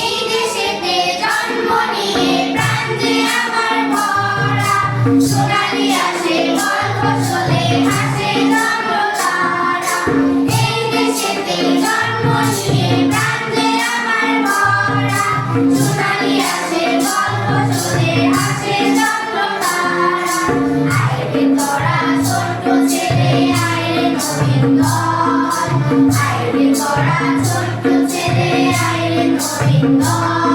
এই দেশেতে জন্ম নিয়ে প্রাণ যে আমার ভরা, সোনালি আসে গল্প চলে হাসে চন্দ্রতারা। এই দেশেতে জন্ম নিয়ে প্রাণ যে আমার ভরা, সোনালি আসে গল্প চলে হাসে চন্দ্রতারা। আইরে তোরা ছোট্ট ছেলে আইরে নবীন দল, আইরে তোরা ছোট্ট ছেলে আইরে নবীন দল।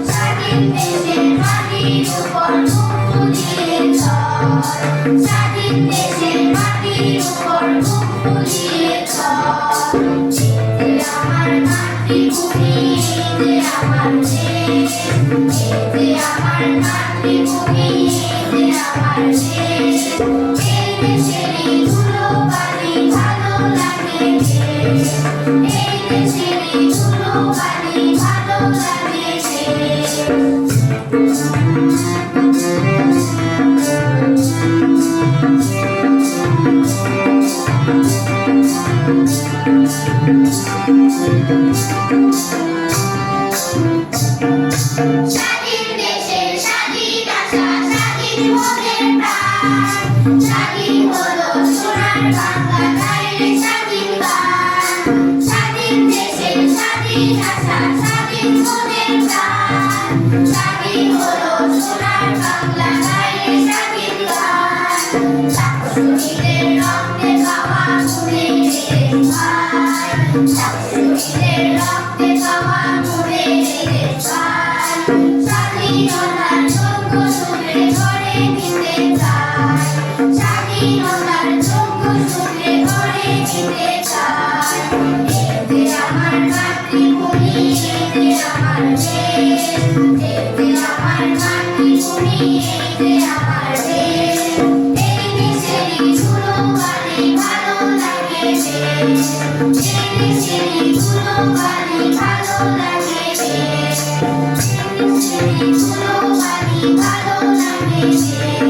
স্বাধীন দেশের মাটির উপর বুক ফুলিয়ে চল, স্বাধীন দেশের মাটির উপর বুক ফুলিয়ে চল। এই যে আমার মাতৃভূমি, এই যে আমার দেশ, এই যে আমার মাতৃভূমি, এই যে আমার দেশ। এই দেশেরই ধুলোবালি ভালো লাগে বেশ, এই দেশেরই ধুলোবালি ভালো লাগে বেশ। স্বাধীন দেশের স্বাধীন আশা, স্বাধীন মনের প্রাণ, স্বাধীন হলো সোনার বাংলা গাইলে স্বাধীন গান। স্বাধীন দেশের স্বাধীন আশা, স্বাধীন মনের প্রাণ, স্বাধীন হলো সোনার বাংলা গাইলে স্বাধীন গান। লাখো শহীদের রক্তে গাওয়া মুড়ে দেশ ভাই, লাখো শহীদের রক্তে গাওয়া মুড়ে দেশ ভাই। স্বাধীনতার যোগ্য সূত্রে গড়ে নিতে চাই, স্বাধীনতার যোগ্য সূত্রে গড়ে নিতে চাই। এই যে আমার মাতৃভূমি, এই যে আমার দেশ, এই যে আমার মাতৃভূমি, এই যে আমার দেশ। এই দেশেরই ধুলোবালি ভালো লাগে বেশ, এই দেশেরই ধুলোবালি ভালো লাগে বেশ, এই দেশেরই ধুলোবালি ভালো লাগে বেশ।